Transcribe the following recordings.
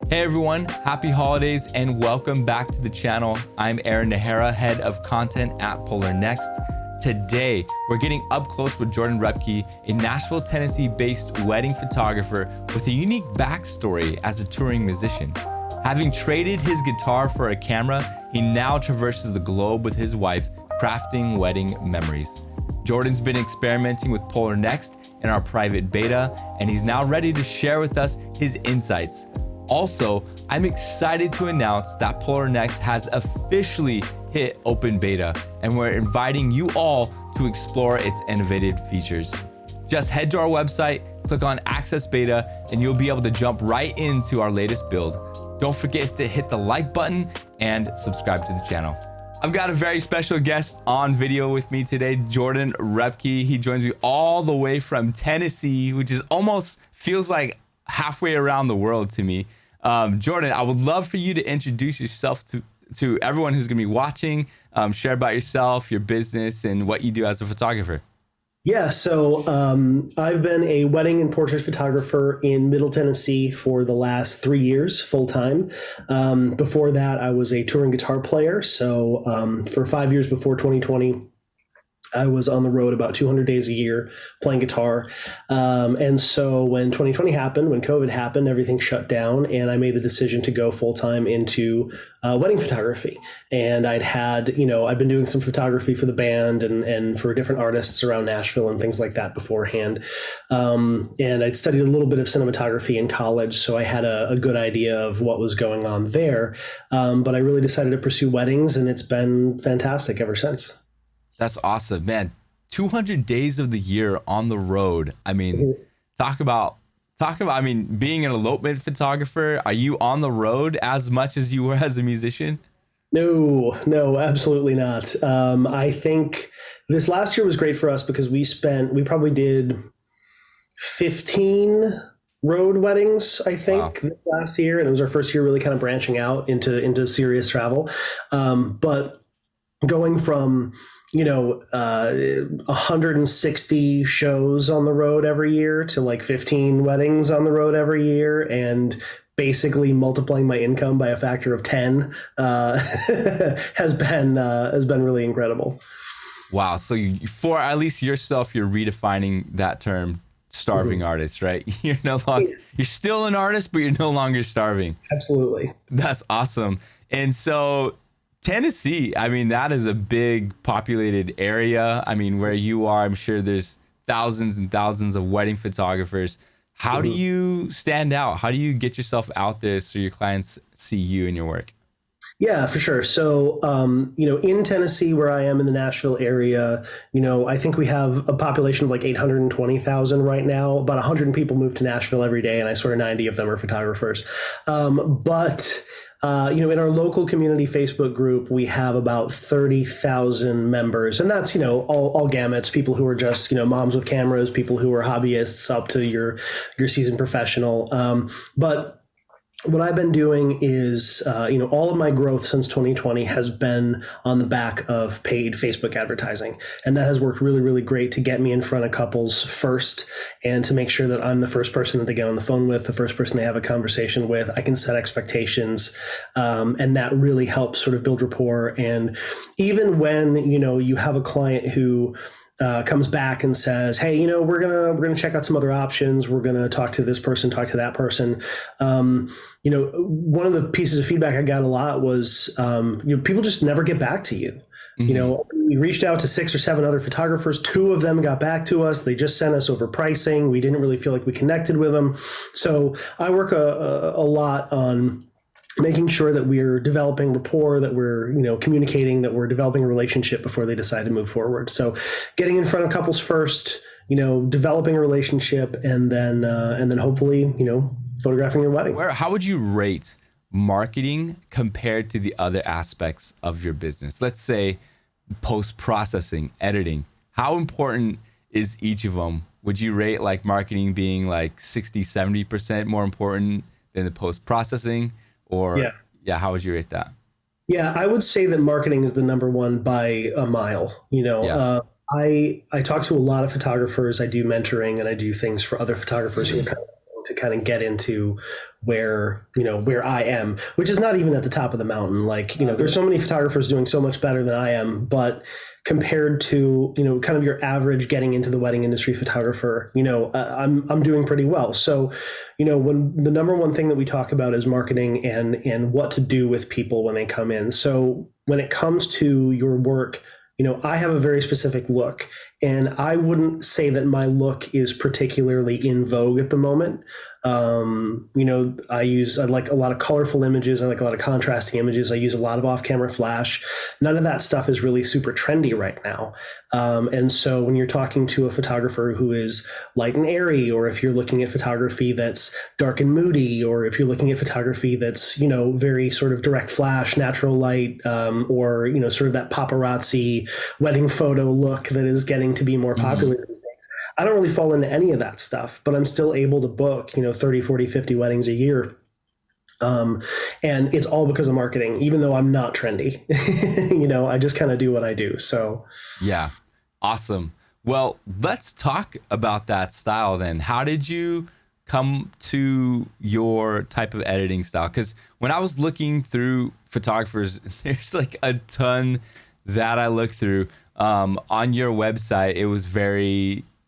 Hey everyone, happy holidays and welcome back to the channel. I'm Aaron Nahara, head of content at Polarr Next. Today, we're getting up close with Jordan Roepke, a Nashville, Tennessee-based wedding photographer with a unique backstory as a touring musician. Having traded his guitar for a camera, he now traverses the globe with his wife, crafting wedding memories. Jordan's been experimenting with Polarr Next in our private beta, and he's now ready to share with us his insights. Also, I'm excited to announce that Polarr Next has officially hit open beta, and we're inviting you all to explore its innovative features. Just head to our website, click on Access Beta, and you'll be able to jump right into our latest build. Don't forget to hit the like button and subscribe to the channel. I've got a very special guest on video with me today, Jordan Roepke. He joins me all the way from Tennessee, which is almost feels like halfway around the world to me. Jordan, I would love for you to introduce yourself to everyone who's going to be watching, share about yourself, your business, and what you do as a photographer. Yeah, so I've been a wedding and portrait photographer in Middle Tennessee for the last 3 years, full time. Before that, I was a touring guitar player. So for 5 years before 2020, I was on the road about 200 days a year playing guitar. And so when 2020 happened, when COVID happened, everything shut down, and I made the decision to go full time into wedding photography. And I'd been doing some photography for the band and for different artists around Nashville and things like that beforehand. And I'd studied a little bit of cinematography in college, so I had a good idea of what was going on there. But I really decided to pursue weddings, and it's been fantastic ever since. That's awesome, man. 200 days of the year on the road. I mean, talk about, I mean, being an elopement photographer, are you on the road as much as you were as a musician? No, absolutely not. I think this last year was great for us because we probably did 15 road weddings, I think, This last year. And it was our first year really kind of branching out into serious travel. But going from 160 shows on the road every year to like 15 weddings on the road every year, and basically multiplying my income by a factor of 10 has been really incredible. Wow. So for at least yourself, you're redefining that term, starving artist, right? You're still an artist, but you're no longer starving. Absolutely. That's awesome. And so Tennessee, I mean, that is a big populated area. I mean, where you are, I'm sure there's thousands and thousands of wedding photographers. How do you stand out? How do you get yourself out there so your clients see you and your work? Yeah, for sure. So, in Tennessee, where I am in the Nashville area, I think we have a population of like 820,000 right now. About 100 people move to Nashville every day, and I swear 90 of them are photographers. In our local community Facebook group, we have about 30,000 members, and that's, all gamuts, people who are just, moms with cameras, people who are hobbyists up to your seasoned professional. But what I've been doing is, all of my growth since 2020 has been on the back of paid Facebook advertising. And that has worked really, really great to get me in front of couples first and to make sure that I'm the first person that they get on the phone with, the first person they have a conversation with. I can set expectations. And that really helps sort of build rapport. And even when, you have a client who comes back and says, "Hey, we're gonna check out some other options. We're gonna talk to this person, talk to that person." One of the pieces of feedback I got a lot was, people just never get back to you. We reached out to 6 or 7 other photographers. 2 of them got back to us. They just sent us over pricing. We didn't really feel like we connected with them. So I work a lot on making sure that we're developing rapport, that we're, communicating, that we're developing a relationship before they decide to move forward. So getting in front of couples first, developing a relationship, and then hopefully, photographing your wedding. How would you rate marketing compared to the other aspects of your business? Let's say post-processing, editing. How important is each of them? Would you rate like marketing being like 60, 70% more important than the post-processing? Or how would you rate that? Yeah, I would say that marketing is the number one by a mile. I talk to a lot of photographers. I do mentoring and I do things for other photographers who are kind of to kind of get into where I am, which is not even at the top of the mountain. Like, there's so many photographers doing so much better than I am, but compared to, kind of your average getting into the wedding industry photographer, I'm doing pretty well. So, when the number one thing that we talk about is marketing and what to do with people when they come in. So when it comes to your work, I have a very specific look, and I wouldn't say that my look is particularly in vogue at the moment. I like a lot of colorful images. I like a lot of contrasting images. I use a lot of off-camera flash. None of that stuff is really super trendy right now. And so when you're talking to a photographer who is light and airy, or if you're looking at photography that's dark and moody, or if you're looking at photography that's, very sort of direct flash, natural light, or, sort of that paparazzi wedding photo look that is getting to be more popular these days. I don't really fall into any of that stuff, but I'm still able to book, 30, 40, 50 weddings a year. And it's all because of marketing, even though I'm not trendy. I just kind of do what I do. So yeah, awesome. Well, let's talk about that style then. How did you come to your type of editing style? Because when I was looking through photographers, there's like a ton that I looked through. On your website,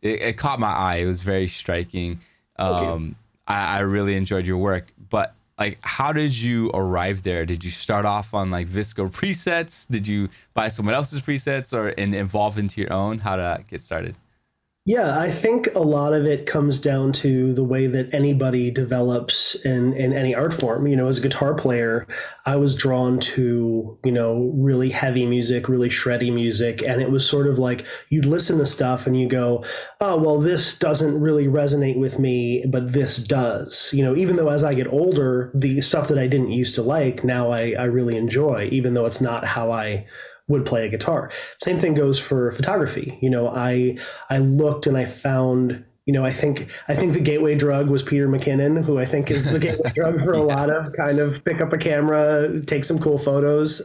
it caught my eye. It was very striking. I really enjoyed your work, but like, how did you arrive there? Did you start off on like VSCO presets? Did you buy someone else's presets and evolve into your own? How to get started? Yeah, I think a lot of it comes down to the way that anybody develops in any art form. As a guitar player, I was drawn to, really heavy music, really shreddy music. And it was sort of like you'd listen to stuff and you go, oh, well, this doesn't really resonate with me, but this does. Even though as I get older, the stuff that I didn't used to like, now I really enjoy, even though it's not how I would play a guitar. Same thing goes for photography. I looked and I found, I think the gateway drug was Peter McKinnon, who I think is the gateway drug for a lot of kind of pick up a camera, take some cool photos.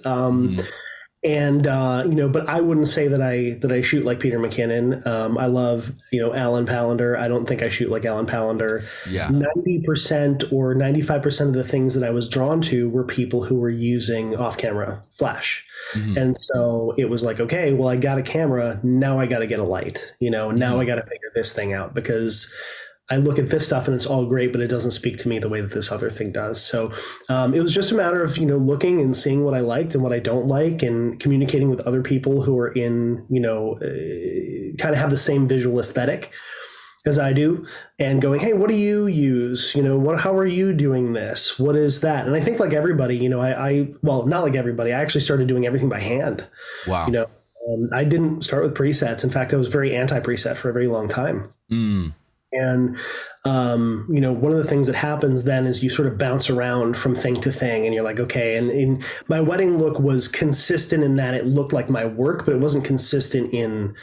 And but I wouldn't say that I shoot like Peter McKinnon. I love, Alan Palander. I don't think I shoot like Alan Palander. Yeah. 90% or 95% of the things that I was drawn to were people who were using off-camera flash. And so it was like, okay, well, I got a camera. Now I got to get a light, now I got to figure this thing out, because I look at this stuff and it's all great, but it doesn't speak to me the way that this other thing does. So it was just a matter of, looking and seeing what I liked and what I don't like, and communicating with other people who are in, kind of have the same visual aesthetic as I do, and going, hey, what do you use? How are you doing this? What is that? And I think like everybody, well, not like everybody, I actually started doing everything by hand. Wow. I didn't start with presets. In fact, I was very anti-preset for a very long time. And, one of the things that happens then is you sort of bounce around from thing to thing, and you're like, okay. And my wedding look was consistent in that it looked like my work, but it wasn't consistent in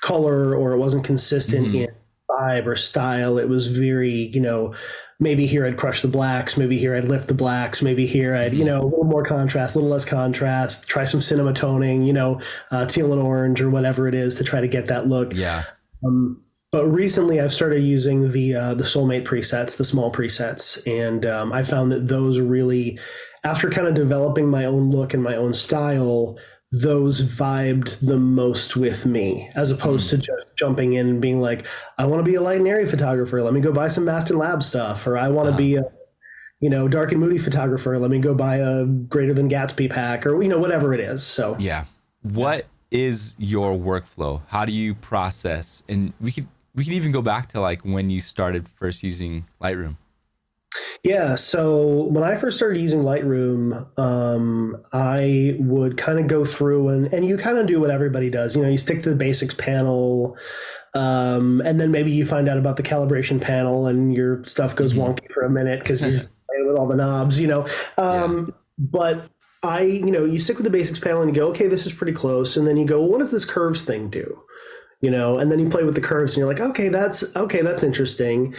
color, or it wasn't consistent in vibe or style. It was very, maybe here I'd crush the blacks, maybe here I'd lift the blacks, maybe here I'd, a little more contrast, a little less contrast, try some cinema toning, teal and orange or whatever it is to try to get that look. Yeah. But recently I've started using the Soulmate presets, the small presets. And I found that those really, after kind of developing my own look and my own style, those vibed the most with me, as opposed to just jumping in and being like, I want to be a light and airy photographer. Let me go buy some Maston Lab stuff. Or I want to be a, dark and moody photographer. Let me go buy a Greater Than Gatsby pack, or, whatever it is. So yeah. What is your workflow? How do you process? And we can even go back to like when you started first using Lightroom. Yeah. So when I first started using Lightroom, I would kind of go through and you kind of do what everybody does. You stick to the basics panel, and then maybe you find out about the calibration panel and your stuff goes wonky for a minute because you're playing with all the knobs, But you stick with the basics panel and you go, okay, this is pretty close. And then you go, well, what does this curves thing do? And then you play with the curves and you're like, okay, that's interesting.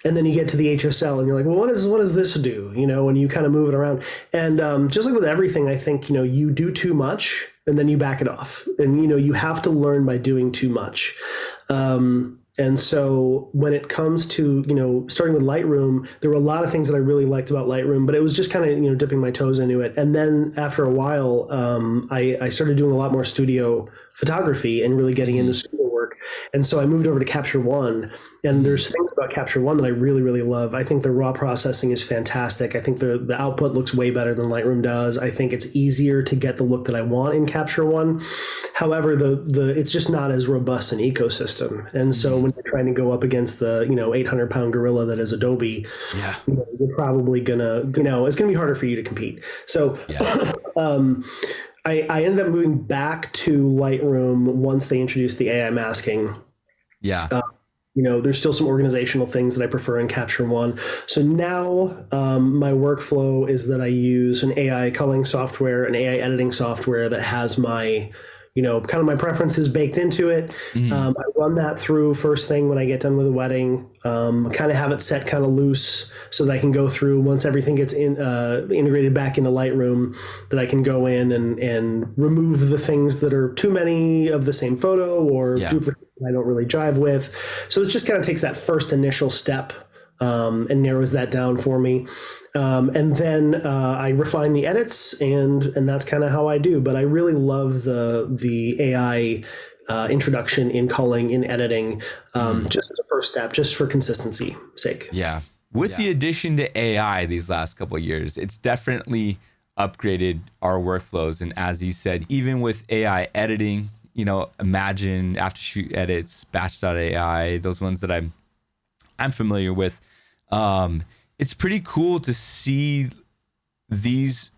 And then you get to the HSL and you're like, well, what does this do? And you kind of move it around. And just like with everything, I think, you do too much and then you back it off. And, you have to learn by doing too much. And so when it comes to, starting with Lightroom, there were a lot of things that I really liked about Lightroom, but it was just kind of, dipping my toes into it. And then after a while, I started doing a lot more studio photography and really getting into studio work. And so I moved over to Capture One. And there's things about Capture One that I really, really love. I think the raw processing is fantastic. I think the output looks way better than Lightroom does. I think it's easier to get the look that I want in Capture One. However, it's just not as robust an ecosystem. And so when you're trying to go up against the 800-pound gorilla that is Adobe, you're probably gonna it's gonna be harder for you to compete. So I ended up moving back to Lightroom once they introduced the AI masking. There's still some organizational things that I prefer in Capture One. So now my workflow is that I use an AI culling software, an AI editing software that has my kind of my preferences baked into it. I run that through first thing when I get done with a wedding, kind of have it set kind of loose so that I can go through once everything gets integrated back into Lightroom, that I can go in and remove the things that are too many of the same photo or duplicate I don't really jive with. So it just kind of takes that first initial step and narrows that down for me. And then I refine the edits, and that's kind of how I do. But I really love the AI introduction in culling, in editing, just as a first step, just for consistency sake. Yeah. With the addition to AI these last couple of years, it's definitely upgraded our workflows. And as you said, even with AI editing, Imagine, After Shoot Edits, Batch.ai, those ones that I'm familiar with. It's pretty cool to see these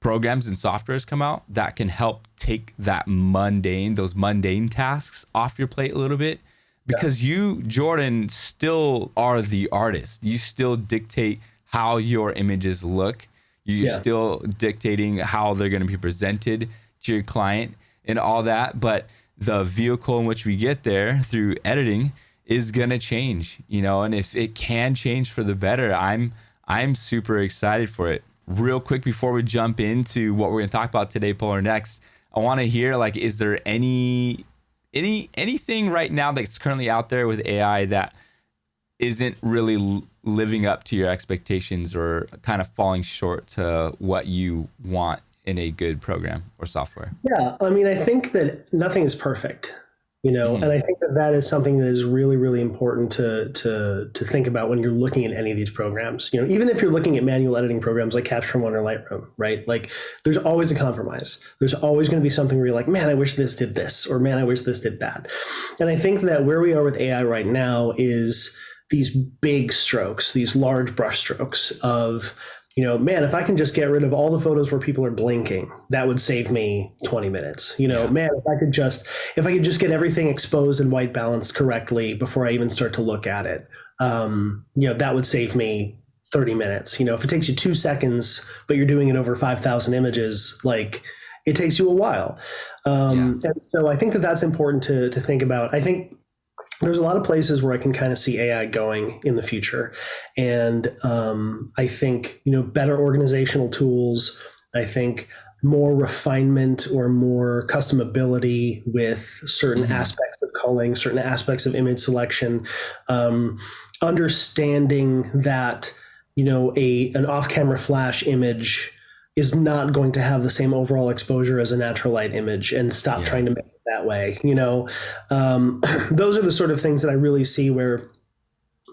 programs and softwares come out that can help take those mundane tasks off your plate a little bit, because you, Jordan, still are the artist. You still dictate how your images look. You're still dictating how they're going to be presented to your client and all that. But the vehicle in which we get there through editing is going to change, and if it can change for the better, I'm super excited for it. Real quick, before we jump into what we're going to talk about today, Polarr Next, I want to hear, is there anything right now that's currently out there with AI that isn't really living up to your expectations or kind of falling short to what you want in a good program or software? Yeah, I think that nothing is perfect. And I think that is something that is really, really important to think about when you're looking at any of these programs. Even if you're looking at manual editing programs like Capture One or Lightroom, right? There's always a compromise. There's always going to be something where you're like, man, I wish this did this, or man, I wish this did that. And I think that where we are with AI right now is these big strokes, these large brush strokes of, man, if I can just get rid of all the photos where people are blinking, that would save me 20 minutes. Man, if I could just get everything exposed and white balanced correctly before I even start to look at it, that would save me 30 minutes. If it takes you 2 seconds, but you're doing it over 5,000 images, it takes you a while. And so I think that that's important to think about. I think there's a lot of places where I can kind of see AI going in the future. And I think, better organizational tools, I think more refinement or more customability with certain aspects of culling, certain aspects of image selection, understanding that, an off-camera flash image is not going to have the same overall exposure as a natural light image, and stop trying to make it that way. Those are the sort of things that I really see where,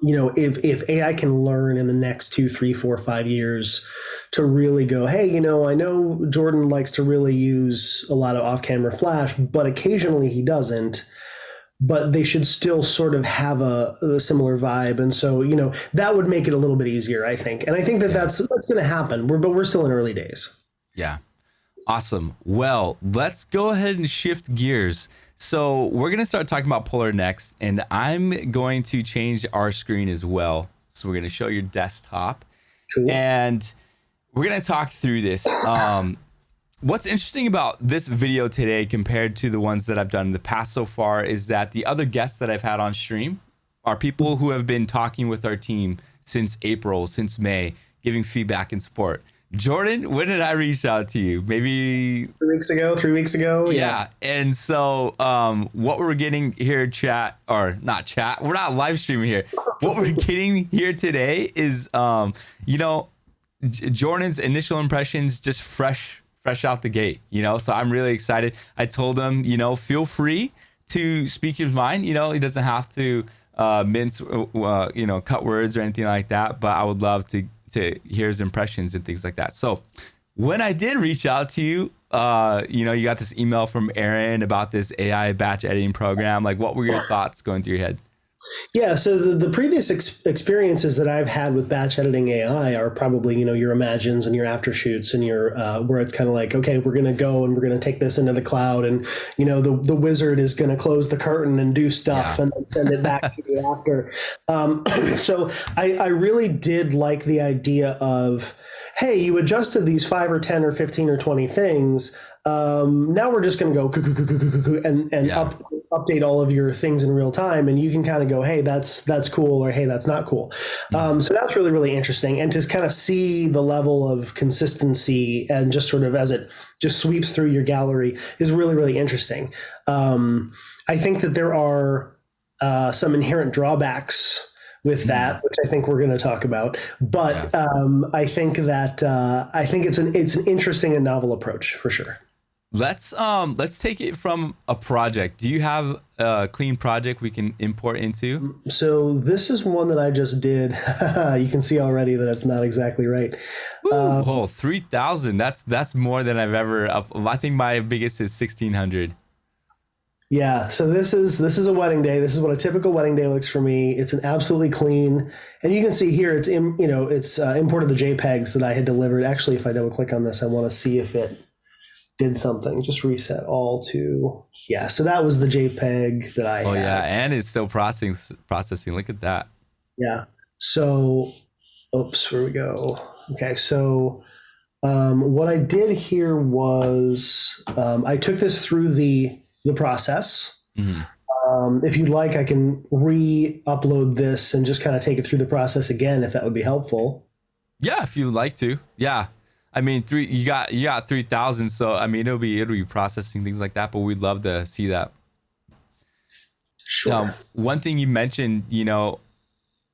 if AI can learn in the next 2, 3, 4, 5 years to really go, hey, I know Jordan likes to really use a lot of off-camera flash, but occasionally he doesn't. But they should still sort of have a similar vibe. And so, that would make it a little bit easier, I think. And I think that that's going to happen. But we're still in early days. Yeah. Awesome. Well, let's go ahead and shift gears. So we're going to start talking about Polarr Next, and I'm going to change our screen as well. So we're going to show your desktop. Cool. And we're going to talk through this. What's interesting about this video today compared to the ones that I've done in the past so far is that the other guests that I've had on stream are people who have been talking with our team since April, since May, giving feedback and support. Jordan, when did I reach out to you? Maybe 3 weeks ago, 3 weeks ago. yeah. And so what we're getting here, chat, or not chat, we're not live streaming here. What we're getting here today is, Jordan's initial impressions, just fresh out the gate, so I'm really excited. I told him, feel free to speak his mind. He doesn't have to mince, cut words or anything like that, but I would love to hear his impressions and things like that. So when I did reach out to you, you got this email from Aaron about this AI batch editing program. Like, what were your thoughts going through your head? Yeah, so the previous experiences that I've had with batch editing AI are probably, your imagines and your aftershoots and your where it's kind of like, okay, we're going to go and we're going to take this into the cloud, and the wizard is going to close the curtain and do stuff and then send it back to you after. So I really did like the idea of, hey, you adjusted these 5 or 10 or 15 or 20 things. Now we're just going to go and update all of your things in real time, and you can kind of go, hey, that's cool, or hey, that's not cool. So that's really, really interesting, and to kind of see the level of consistency and just sort of as it just sweeps through your gallery is really, really interesting. I think that there are some inherent drawbacks with that, which I think we're going to talk about. But I think that it's an interesting and novel approach for sure. Let's take it from a project. Do you have a clean project we can import into? So this is one that I just did. You can see already that it's not exactly right. 3,000. That's more than I've ever I think my biggest is 1,600. Yeah, so this is a wedding day. This is what a typical wedding day looks for me. It's an absolutely clean, and you can see here it's imported the JPEGs that I had delivered. Actually, if I double click on this, I want to see if it did something. Just reset all to, yeah. So that was the JPEG that I had. Yeah, and it's still processing. Look at that. Yeah. So, oops, where we go? Okay, so what I did here was I took this through the process. Mm-hmm. If you'd like, I can re-upload this and just kind of take it through the process again, if that would be helpful. Yeah, if you would like to. Yeah. I mean, you got 3,000, so I mean it'll be processing things like that, but we'd love to see that. Sure. One thing you mentioned, a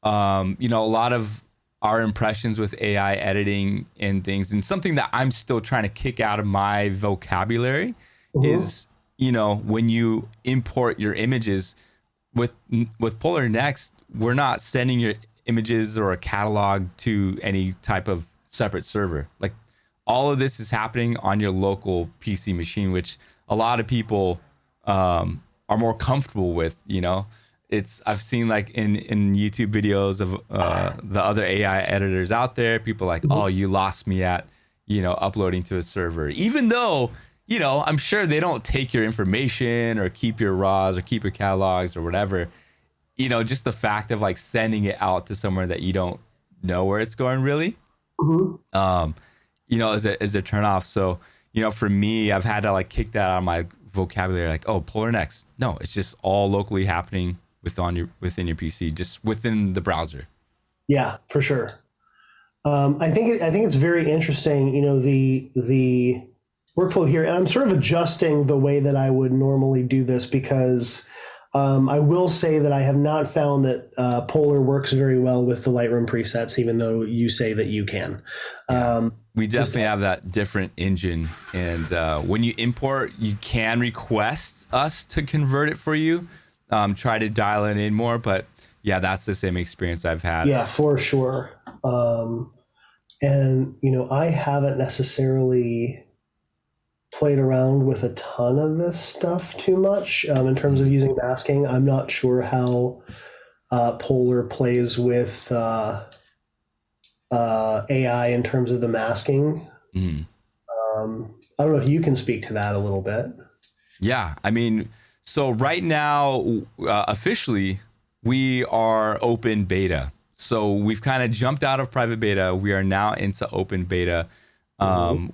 lot of our impressions with AI editing and things, and something that I'm still trying to kick out of my vocabulary is, when you import your images with Polarr Next, we're not sending your images or a catalog to any type of separate server. Like, all of this is happening on your local PC machine, which a lot of people are more comfortable with. I've seen like in YouTube videos of the other AI editors out there, people like, oh, you lost me at uploading to a server, even though I'm sure they don't take your information or keep your RAWs or keep your catalogs or whatever. Just the fact of like sending it out to somewhere that you don't know where it's going really. Is a turn off. So, for me, I've had to like kick that out of my vocabulary, like, oh, Polarr Next. No, it's just all locally happening within your PC, just within the browser. Yeah, for sure. I think it's very interesting, the workflow here, and I'm sort of adjusting the way that I would normally do this because I will say that I have not found that Polarr works very well with the Lightroom presets, even though you say that you can. We definitely have that different engine. And when you import, you can request us to convert it for you, try to dial it in more. But yeah, that's the same experience I've had. Yeah, for sure. And, I haven't necessarily played around with a ton of this stuff too much in terms of using masking. I'm not sure how Polarr plays with AI in terms of the masking. I don't know if you can speak to that a little bit. Yeah, I mean, so right now, officially, we are open beta. So we've kind of jumped out of private beta. We are now into open beta.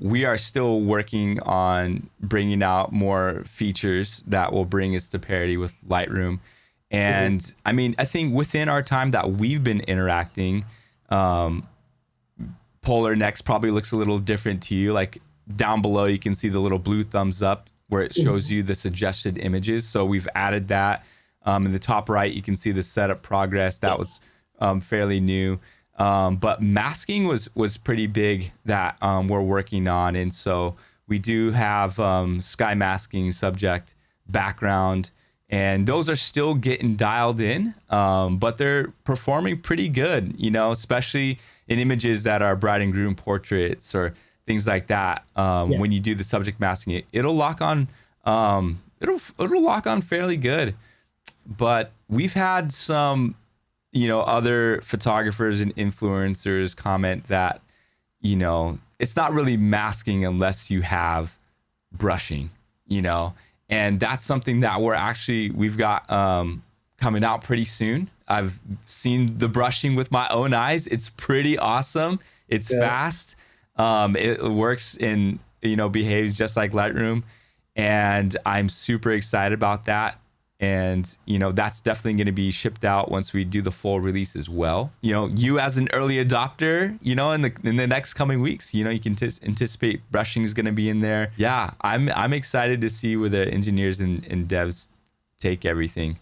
We are still working on bringing out more features that will bring us to parity with Lightroom. And I mean, I think within our time that we've been interacting, Polarr Polarr Next probably looks a little different to you. Like down below, you can see the little blue thumbs up where it shows you the suggested images. So we've added that. In the top right, you can see the setup progress. That was fairly new. But masking was pretty big that we're working on. And so we do have sky masking, subject, background, and those are still getting dialed in, but they're performing pretty good, especially in images that are bride and groom portraits or things like that. When you do the subject masking, it'll lock on, it'll lock on fairly good. But we've had some, other photographers and influencers comment that, it's not really masking unless you have brushing, and that's something that we've got coming out pretty soon. I've seen the brushing with my own eyes. It's pretty awesome. It's fast. It works and, behaves just like Lightroom. And I'm super excited about that. And, that's definitely going to be shipped out once we do the full release as well. You as an early adopter, in the next coming weeks, you can anticipate brushing is going to be in there. Yeah, I'm excited to see where the engineers and devs take everything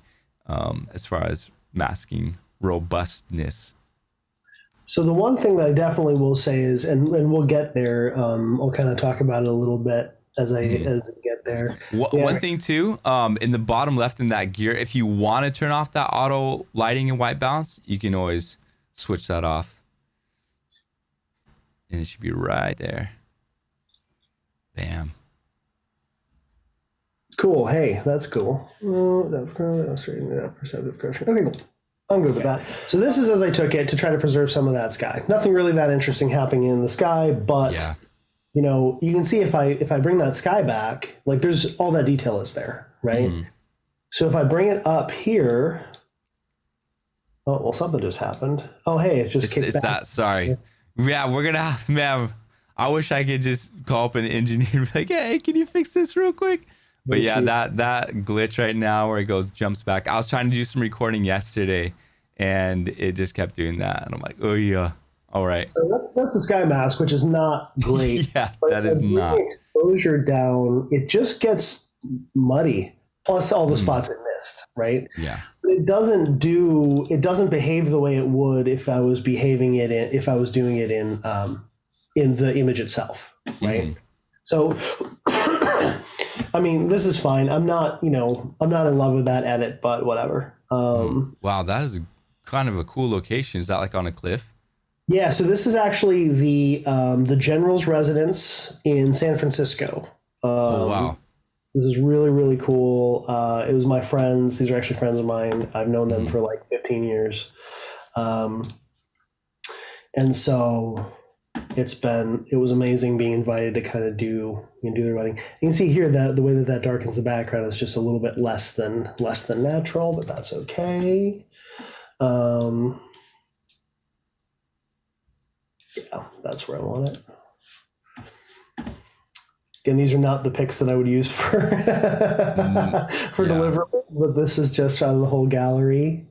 as far as masking robustness. So the one thing that I definitely will say is, and we'll get there, I'll kind of talk about it a little bit as I get there. One thing too, in the bottom left in that gear, if you want to turn off that auto lighting and white balance, you can always switch that off. And it should be right there. Bam. Cool. Hey, that's cool. Okay, cool. I'm good with that. So this is as I took it to try to preserve some of that sky. Nothing really that interesting happening in the sky, but you can see if I bring that sky back, like there's all that detail is there, right? So if I bring it up here, oh, well, something just happened. Oh, hey, it just kicked back. That, sorry. Yeah, we're going to have, man, I wish I could just call up an engineer and be like, hey, can you fix this real quick? But yeah, that glitch right now where it jumps back. I was trying to do some recording yesterday and it just kept doing that. And I'm like, oh yeah, all right. So that's the sky mask, which is not great. Yeah, that is not. Exposure down, it just gets muddy. Plus all the spots it missed, right? Yeah. But it doesn't behave the way it would if I was doing it in the image itself, right? So I mean, this is fine. I'm not in love with that edit, but whatever. Wow, that is kind of a cool location. Is that like on a cliff? Yeah, so this is actually the general's residence in San Francisco. Oh, wow. This is really, really cool. It was my friends. These are actually friends of mine. I've known them for like 15 years. And so it was amazing being invited to kind of do their wedding. You can see here that the way that darkens the background is just a little bit less than natural, but that's okay. Yeah, that's where I want it. Again, these are not the pics that I would use for deliverables, but this is just out of the whole gallery.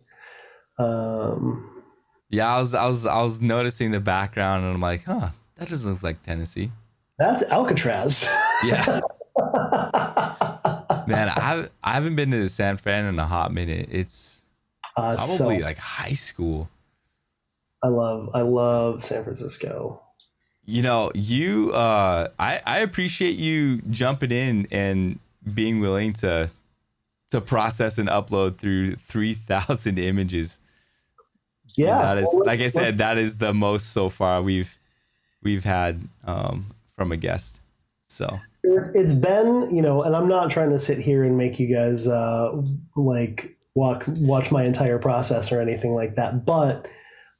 Yeah, I was noticing the background and I'm like, huh, that doesn't look like Tennessee. That's Alcatraz. Yeah. Man, I haven't been to San Fran in a hot minute. It's probably like high school. I love San Francisco. I appreciate you jumping in and being willing to process and upload through 3,000 images. Yeah, that is, like I said, that is the most so far we've had from a guest. So it's been, and I'm not trying to sit here and make you guys like watch my entire process or anything like that, but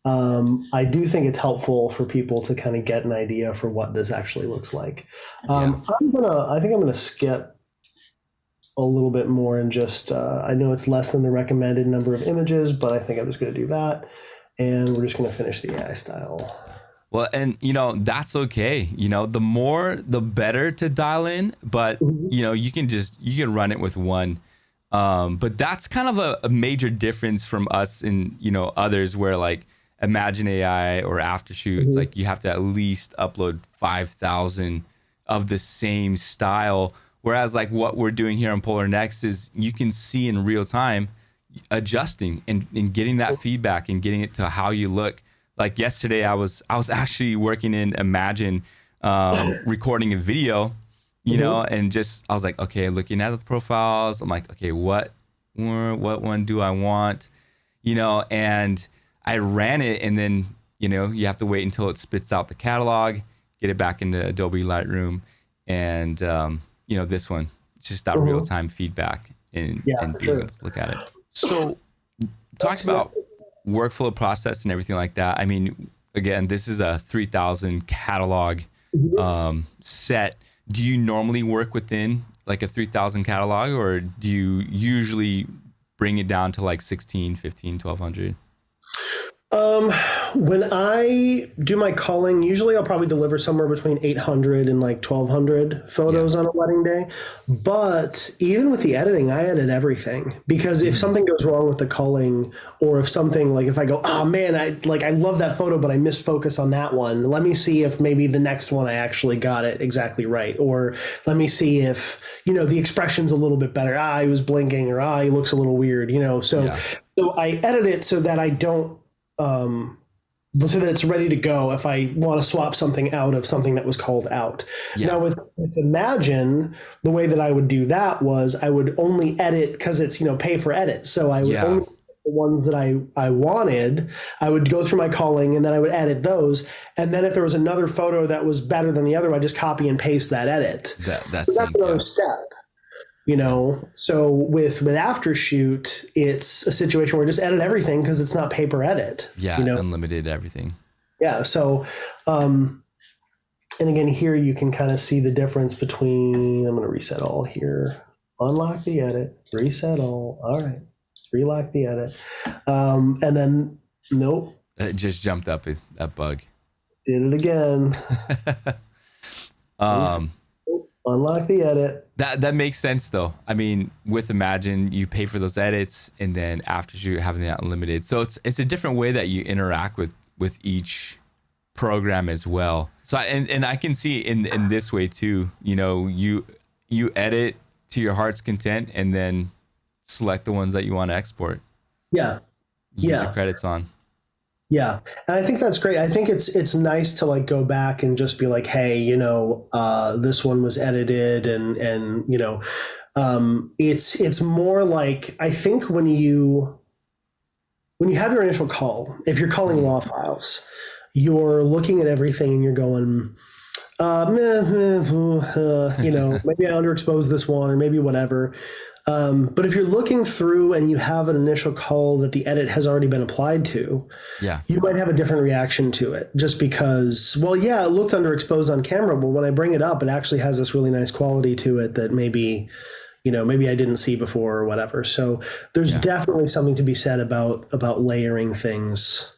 I do think it's helpful for people to kind of get an idea for what this actually looks like. I think I'm gonna skip a little bit more and just I know it's less than the recommended number of images, but I think I'm just gonna do that, and we're just gonna finish the AI style. Well, and that's okay. The more the better to dial in, but you can run it with one. But that's kind of a major difference from us and others where like Imagine AI or Aftershoot, it's like you have to at least upload 5,000 of the same style. Whereas like what we're doing here on Polarr Next is you can see in real time adjusting and getting that feedback and getting it to how you look. Like yesterday, I was actually working in Imagine, recording a video, you know, and just I was like, okay, looking at the profiles, I'm like, okay, what one do I want, you know, and I ran it, and then you know you have to wait until it spits out the catalog, get it back into Adobe Lightroom, and you know this one, just that real time feedback and being able to look at it. So talk about workflow process and everything like that. I mean, again, this is a 3,000 catalog set. Do you normally work within like a 3,000 catalog, or do you usually bring it down to like 16, 15, 1,200? When I do my culling, usually I'll probably deliver somewhere between 800 and like 1,200 photos on a wedding day. But even with the editing, I edit everything, because if something goes wrong with the culling, or if something like, if I go, oh man, I love that photo, but I missed focus on that one. Let me see if maybe the next one I actually got it exactly right. Or let me see if, you know, the expression's a little bit better. He was blinking, or he looks a little weird, you know? So I edit it so that I don't, so that it's ready to go if I want to swap something out of something that was called out. Now with Imagine, the way that I would do that was I would only edit, because it's, you know, pay for edit. So I would only the ones that I wanted, I would go through my culling, and then I would edit those. And then if there was another photo that was better than the other, I just copy and paste that edit. That's another step. You know, so with Aftershoot, it's a situation where I just edit everything, because it's not pay per edit. Yeah, you know? Unlimited everything. Yeah. So, and again, here you can kind of see the difference between, I'm going to reset all here, unlock the edit, reset all. All right. Relock the edit. And then, nope. It just jumped up that bug. Did it again. Unlock the edit. That makes sense though. I mean, with Imagine, you pay for those edits, and then Aftershoot having that unlimited. So it's a different way that you interact with each program as well. So and I can see in this way too. You know, you edit to your heart's content, and then select the ones that you want to export. Yeah. Use your credits on. Yeah. And I think that's great. I think it's nice to like go back and just be like, hey, you know, this one was edited, and you know, it's more like, I think when you have your initial call, if you're calling raw files, you're looking at everything and you're going, you know, maybe I underexposed this one, or maybe whatever. But if you're looking through and you have an initial call that the edit has already been applied to, you might have a different reaction to it, just because, well, yeah, it looked underexposed on camera, but when I bring it up, it actually has this really nice quality to it that maybe, you know, maybe I didn't see before or whatever. So there's definitely something to be said about layering things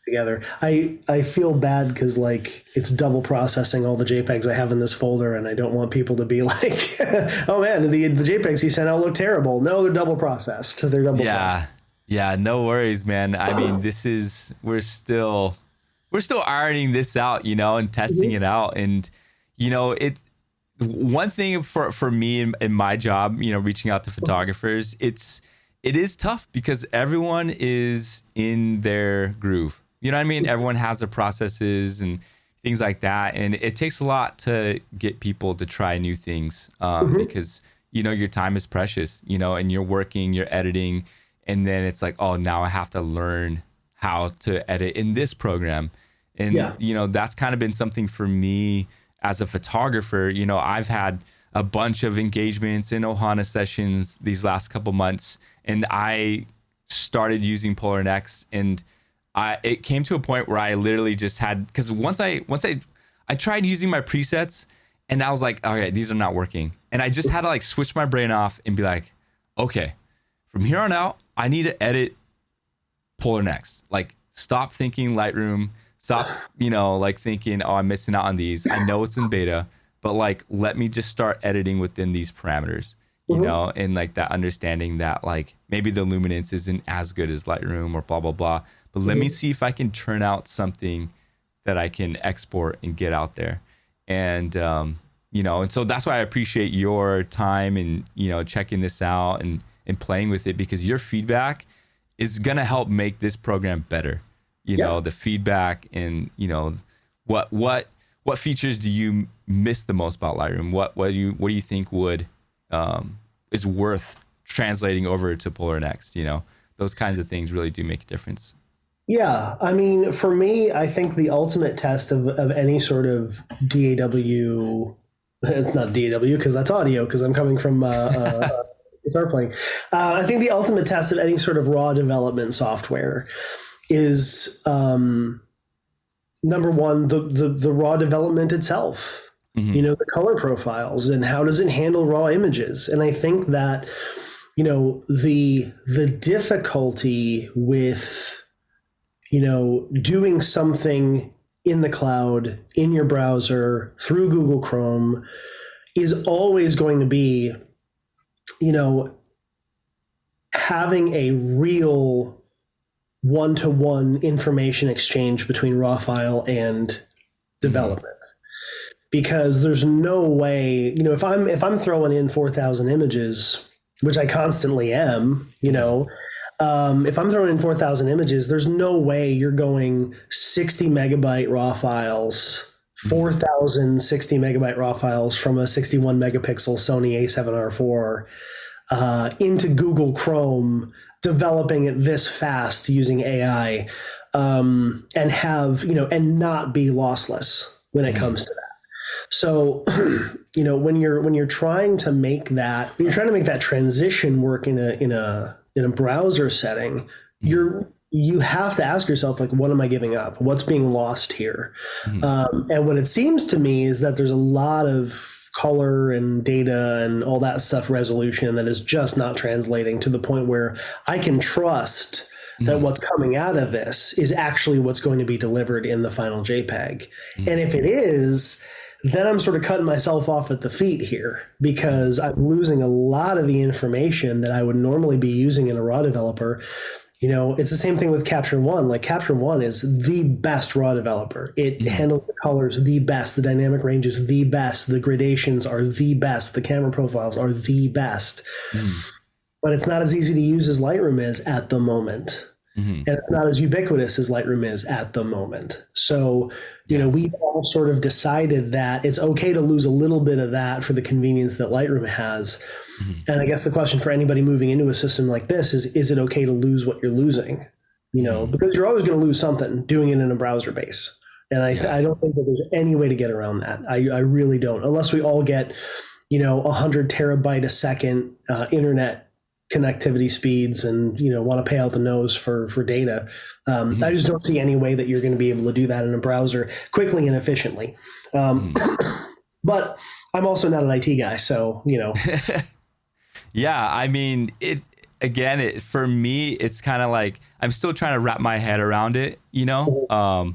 together. I feel bad because like it's double processing all the JPEGs I have in this folder, and I don't want people to be like, oh man, the JPEGs he sent out look terrible. No, they're double processed. They're double processed. Yeah, no worries, man. I mean, we're still ironing this out, you know, and testing it out. And you know, one thing for me in my job, you know, reaching out to photographers, it is tough because everyone is in their groove. You know what I mean? Everyone has their processes and things like that. And it takes a lot to get people to try new things because, you know, your time is precious, you know, and you're working, you're editing. And then it's like, oh, now I have to learn how to edit in this program. And, you know, that's kind of been something for me as a photographer. You know, I've had a bunch of engagements in Ohana sessions these last couple months. And I started using Polarr Next, and it came to a point where I literally just had, because once I tried using my presets, and I was like, all right, these are not working. And I just had to like switch my brain off and be like, okay, from here on out, I need to edit Polarr Next. Like, stop thinking Lightroom, stop, you know, like thinking, oh, I'm missing out on these. I know it's in beta, but like, let me just start editing within these parameters, you know, and like that understanding that like maybe the luminance isn't as good as Lightroom or blah, blah, blah. but let me see if I can turn out something that I can export and get out there. And, and so that's why I appreciate your time and, checking this out and playing with it, because your feedback is going to help make this program better. The feedback and, what features do you miss the most about Lightroom? What do you think is worth translating over to Polarr Next? Those kinds of things really do make a difference. Yeah, I mean, for me, I think the ultimate test of any sort of DAW, it's not DAW because that's audio, because I'm coming from guitar playing. I think the ultimate test of any sort of raw development software is number one, the raw development itself. The color profiles and how does it handle raw images. And I think that the difficulty with doing something in the cloud, in your browser, through Google Chrome is always going to be, having a real one-to-one information exchange between raw file and development. Because there's no way, if I'm throwing in 4,000 images, which I constantly am, if I'm throwing in 4,000 images, there's no way you're going 60 megabyte raw files, 4,000 60 megabyte raw files from a 61 megapixel Sony A7R4 into Google Chrome, developing it this fast using AI, and have, and not be lossless when it comes to that. So, when you're trying to make that transition work in a browser setting, you have to ask yourself, like, what am I giving up? What's being lost here? And what it seems to me is that there's a lot of color and data and all that stuff resolution that is just not translating to the point where I can trust that what's coming out of this is actually what's going to be delivered in the final JPEG. And if it is, then I'm sort of cutting myself off at the feet here, because I'm losing a lot of the information that I would normally be using in a raw developer. It's the same thing with Capture One. Like, Capture One is the best raw developer. It handles the colors the best, the dynamic ranges the best, the gradations are the best, the camera profiles are the best. But it's not as easy to use as Lightroom is at the moment. And it's not as ubiquitous as Lightroom is at the moment. So, we've all sort of decided that it's okay to lose a little bit of that for the convenience that Lightroom has. And I guess the question for anybody moving into a system like this is it okay to lose what you're losing? Because you're always going to lose something doing it in a browser base. And I don't think that there's any way to get around that. I really don't, unless we all get, 100 terabyte a second internet connectivity speeds and want to pay out the nose for data. I just don't see any way that you're going to be able to do that in a browser quickly and efficiently. But I'm also not an IT guy, so Yeah, I mean, for me, it's kind of like I'm still trying to wrap my head around it. I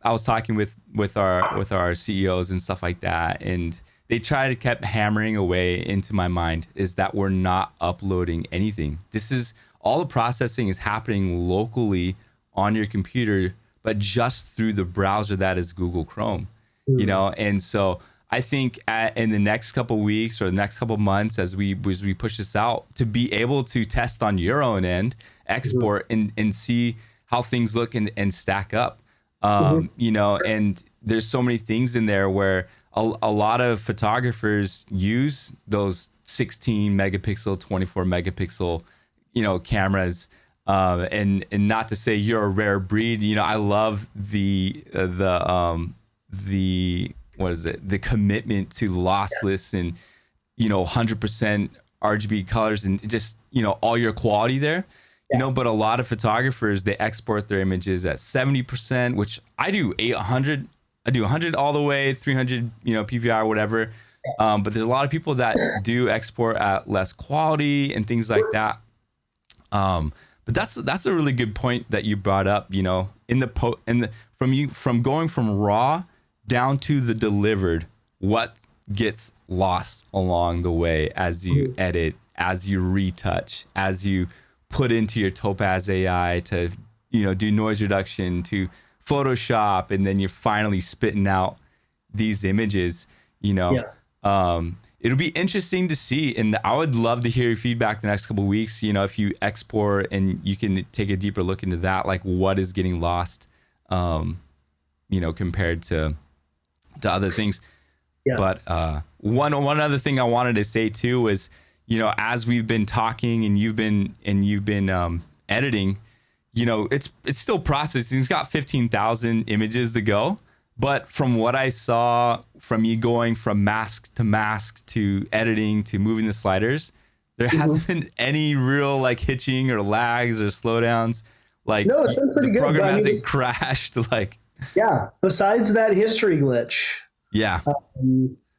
was talking with our CEOs and stuff like that, and they kept hammering away into my mind is that we're not uploading anything. This is all the processing is happening locally on your computer, but just through the browser that is Google Chrome, And so I think in the next couple of weeks or the next couple of months, as we push this out, to be able to test on your own end, export and see how things look and stack up, and there's so many things in there where a lot of photographers use those 16 megapixel, 24 megapixel, cameras. And not to say you're a rare breed, I love the commitment to lossless and, 100% RGB colors and just, all your quality there. But a lot of photographers, they export their images at 70%, which I do 800. I do 100 all the way, 300, PPI or whatever. But there's a lot of people that do export at less quality and things like that. But that's a really good point that you brought up. From going from raw down to the delivered, what gets lost along the way as you edit, as you retouch, as you put into your Topaz AI to do noise reduction to Photoshop, and then you're finally spitting out these images. It'll be interesting to see, and I would love to hear your feedback the next couple of weeks. If you export and you can take a deeper look into that, like what is getting lost, compared to other things. Yeah. But one other thing I wanted to say too was, as we've been talking and you've been editing, it's still processing. It's got 15,000 images to go. But from what I saw from you going from mask to editing to moving the sliders, there hasn't been any real like hitching or lags or slowdowns. Like, no, it's been pretty good. The program hasn't crashed. Like, yeah. Besides that history glitch. Yeah.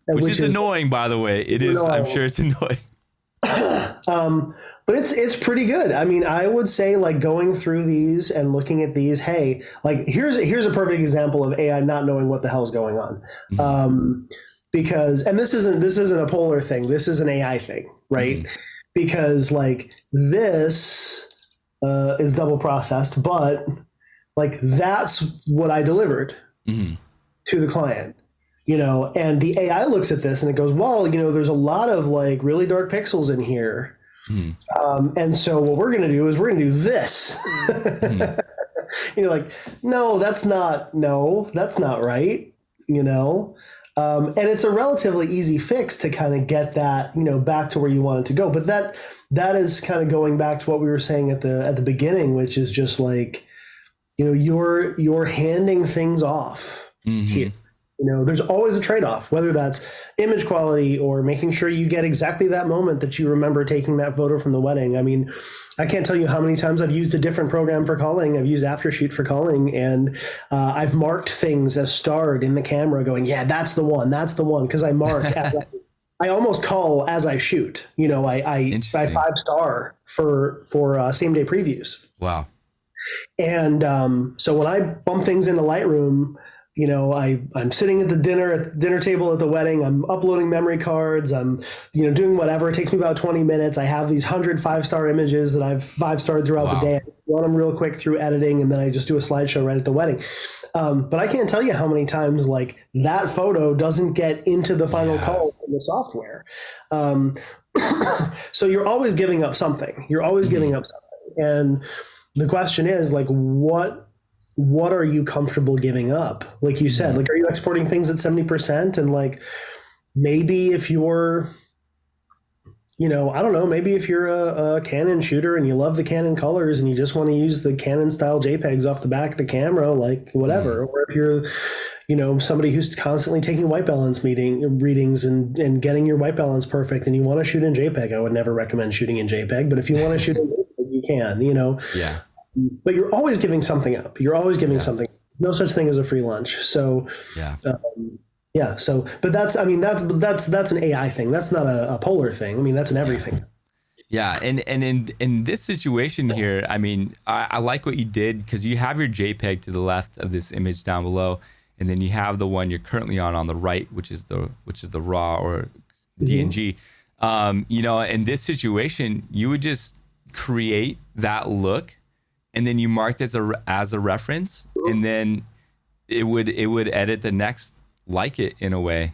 Which is annoying, by the way. It is. I'm sure it's annoying. But it's pretty good. I mean, I would say like going through these and looking at these, hey, like here's a perfect example of AI not knowing what the hell's going on. Mm-hmm. Because, and this isn't a Polarr thing. This is an AI thing, right? Mm-hmm. Because like this is double processed, but like that's what I delivered to the client. And the AI looks at this and it goes, well, there's a lot of like really dark pixels in here. And so what we're going to do is we're going to do this. Like, no, that's not right. And it's a relatively easy fix to kind of get that, back to where you want it to go. But that is kind of going back to what we were saying at the beginning, which is just like, you're handing things off here. There's always a trade-off, whether that's image quality or making sure you get exactly that moment that you remember taking that photo from the wedding. I mean, I can't tell you how many times I've used a different program for calling. I've used Aftershoot for calling, and I've marked things as starred in the camera going, yeah, that's the one, because I mark. I almost call as I shoot. I 5-star for same-day previews. Wow. And so when I bump things into Lightroom, I'm sitting at the dinner table at the wedding. I'm uploading memory cards. I'm, doing whatever. It takes me about 20 minutes. I have these 100 5-star images that I've 5-starred throughout the day. I run them real quick through editing, and then I just do a slideshow right at the wedding. But I can't tell you how many times like that photo doesn't get into the final call in the software. So you're always giving up something. And the question is like, what are you comfortable giving up? Like you said, like, are you exporting things at 70%? And like, maybe if you're, I don't know, maybe if you're a Canon shooter and you love the Canon colors and you just want to use the Canon style JPEGs off the back of the camera, like whatever. Or if you're, somebody who's constantly taking white balance readings and getting your white balance perfect and you want to shoot in JPEG, I would never recommend shooting in JPEG, but if you want to shoot in JPEG, you can, Yeah. But you're always giving something up. You're always giving something. No such thing as a free lunch. So, So, but that's an AI thing. That's not a Polarr thing. I mean, that's an everything. Yeah. And in this situation here, I mean, I like what you did because you have your JPEG to the left of this image down below. And then you have the one you're currently on the right, which is the raw or DNG. In this situation, you would just create that look. And then you marked as a reference, and then it would edit the next like it in a way,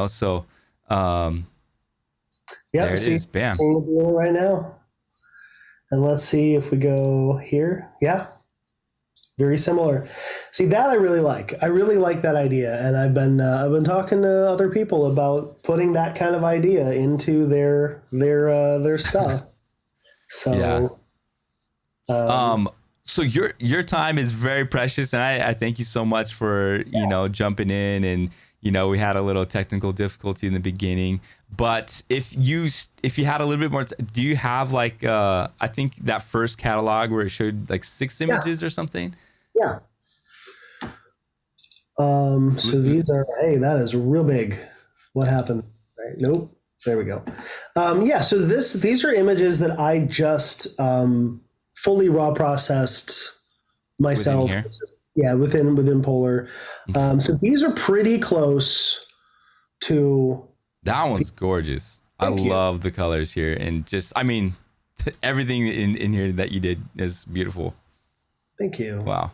So there it is. Bam. Seeing the deal right now, and let's see if we go here. Yeah, very similar. See, that I really like. I really like that idea, and I've been talking to other people about putting that kind of idea into their stuff. So. Yeah. So your time is very precious, and I thank you so much for jumping in, and we had a little technical difficulty in the beginning, but if you had a little bit more, do you have like I think that first catalog where it showed like 6 images or something? Yeah. So these are, hey, that is real big. What happened? Right. Nope. There we go. So these are images that I just fully raw processed myself. Within Polarr. So these are pretty close to. That one's gorgeous. I love the colors here, and just, I mean, everything in here that you did is beautiful. Thank you. Wow.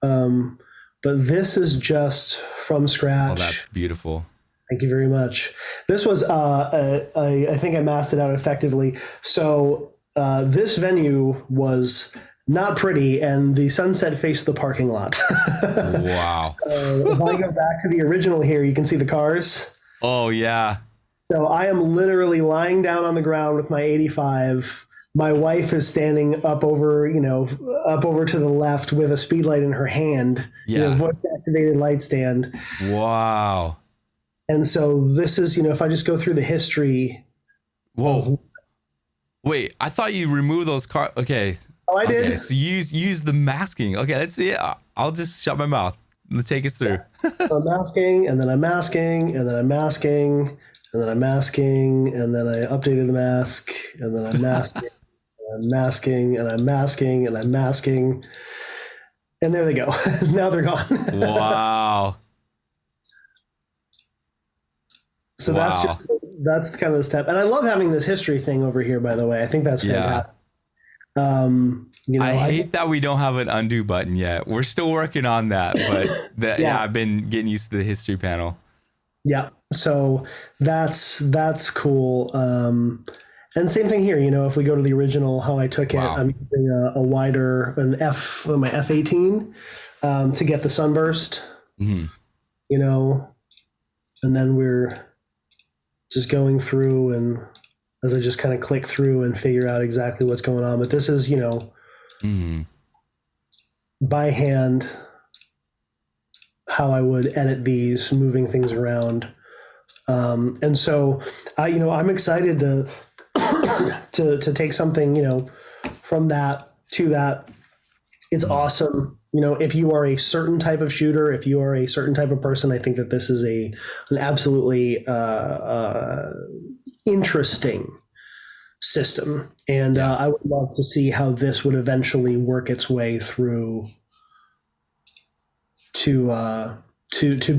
Um, but this is just from Oh, that's scratch. beautiful. Thank you very much. This was, I think I masked it out effectively. So this venue was not pretty, and the sunset faced the parking lot. Wow. So if I go back to the original here, you can see the cars. Oh yeah. So I am literally lying down on the ground with my 85. My wife is standing up over, up over to the left with a speed light in her hand, Yeah. voice activated light stand. Wow. And so this is, if I just go through the history. Whoa. Wait, I thought you removed those cards. Okay. Oh, I did. Okay, so use the masking. Okay, let's see it. I'll just shut my mouth. Let's take us through. So I'm masking, and then I'm masking, and then I'm masking, and then I'm masking, and then I updated the mask, and then I'm masking, and I'm masking, and I'm masking, and I'm masking. And there they go. Now they're gone. Wow. So Wow. that's kind of the step. And I love having this history thing over here, by the way. I think that's fantastic. I hate that we don't have an undo button yet. We're still working on that, but I've been getting used to the history panel. Yeah. So that's cool. And same thing here, if we go to the original, how I took it, I'm using a wider, my F18 to get the sunburst, and then we're just going through, and as I just kind of click through and figure out exactly what's going on. But this is, by hand, how I would edit these, moving things around. And so I'm excited to take something, from that to that. It's awesome. If you are a certain type of shooter, if you are a certain type of person, I think that this is an absolutely interesting system. And I would love to see how this would eventually work its way through to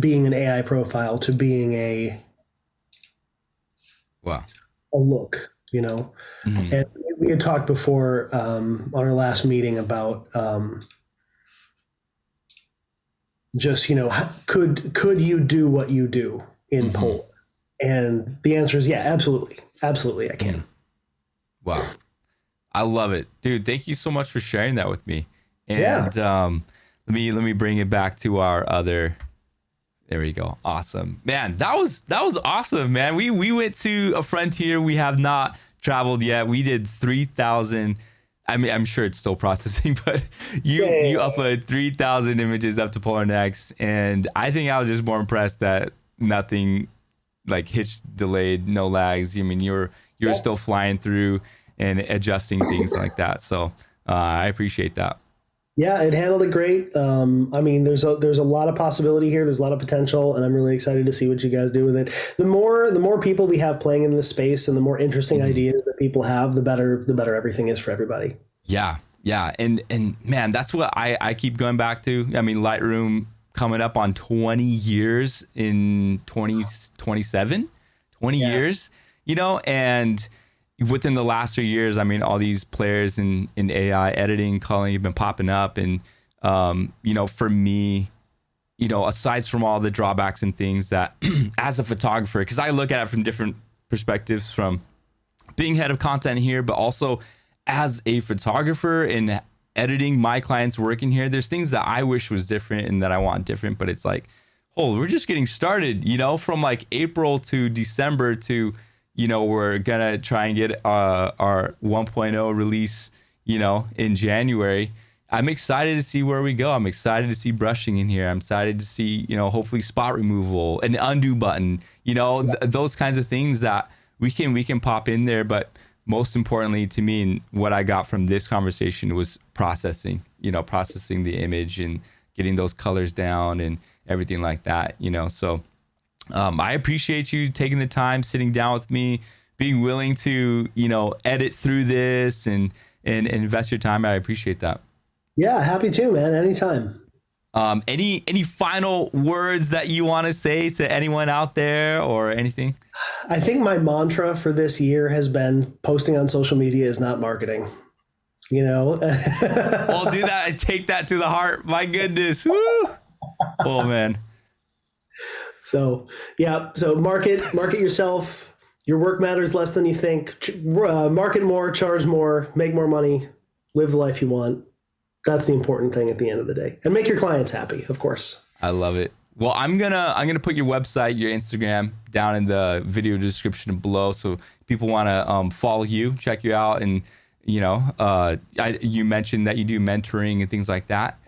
being an AI profile, to being a look, And we had talked before on our last meeting about just, could you do what you do in Polarr? And the answer is absolutely I can. Wow, I love it, dude. Thank you so much for sharing that with me. And let me bring it back to our other. There we go. Awesome, man. That was awesome, man. We went to a frontier we have not traveled yet. We did 3,000. I mean, I'm sure it's still processing, but you uploaded 3,000 images up to Polarr Next, and I think I was just more impressed that nothing like hitch delayed, no lags. I mean, you're still flying through and adjusting things like that. So I appreciate that. Yeah, it handled it great. I mean, there's a lot of possibility here. There's a lot of potential, and I'm really excited to see what you guys do with it. The more people we have playing in this space, and the more interesting ideas that people have, the better everything is for everybody. Yeah, and man, that's what I keep going back to. I mean, Lightroom coming up on 20 years in 2027, 20 years, and within the last 3 years, I mean, all these players in AI editing, calling have been popping up. And, for me, aside from all the drawbacks and things that as a photographer, because I look at it from different perspectives, from being head of content here, but also as a photographer and editing my clients working here, there's things that I wish was different and that I want different. But it's like, we're just getting started, from like April to December to, we're gonna try and get our 1.0 release, in January. I'm excited to see where we go. I'm excited to see brushing in here. I'm excited to see, hopefully spot removal, an undo button, those kinds of things that we can pop in there. But most importantly to me, and what I got from this conversation was processing the image and getting those colors down and everything like that, so I appreciate you taking the time, sitting down with me, being willing to, edit through this and invest your time. I appreciate that. Yeah, happy to, man. Anytime. Any final words that you want to say to anyone out there or anything? I think my mantra for this year has been posting on social media is not marketing. you know. I'll do that and take that to the heart. My goodness. Woo. Oh man. So yeah, so market yourself. Your work matters less than you think. Market more, charge more, make more money, live the life you want. That's the important thing at the end of the day, and make your clients happy, of course. I love it. Well, I'm gonna put your website, your Instagram down in the video description below, so people want to follow you, check you out, and you know, you mentioned that you do mentoring and things like that.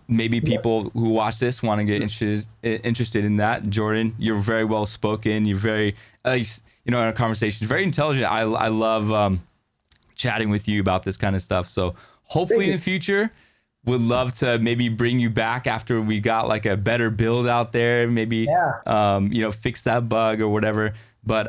Maybe people who watch this want to get interested in that. Jordan, you're very well spoken. You're very, you know, in our conversations, very intelligent. I love chatting with you about this kind of stuff. So hopefully in the future, would love to maybe bring you back after we got like a better build out there. Maybe, you know, fix that bug or whatever. But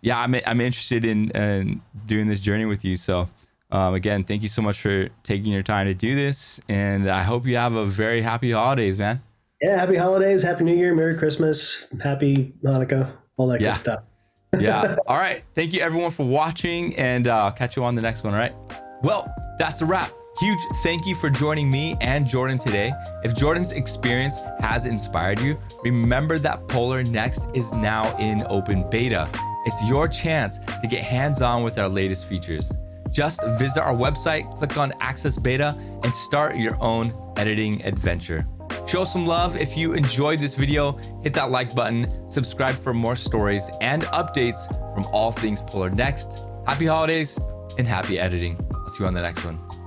yeah, I'm interested in doing this journey with you. So. Again, thank you so much for taking your time to do this, and I hope you have a very happy holidays, man. Yeah, happy holidays, happy New Year, Merry Christmas, happy Hanukkah, all that good stuff. Yeah. All right. Thank you everyone for watching, and catch you on the next one. All right. Well, that's a wrap. Huge thank you for joining me and Jordan today. If Jordan's experience has inspired you, remember that Polarr Next is now in open beta. It's your chance to get hands-on with our latest features. Just visit our website, click on Access Beta, and start your own editing adventure. Show some love if you enjoyed this video, hit that like button, subscribe for more stories and updates from all things Polarr Next. Happy holidays and happy editing. I'll see you on the next one.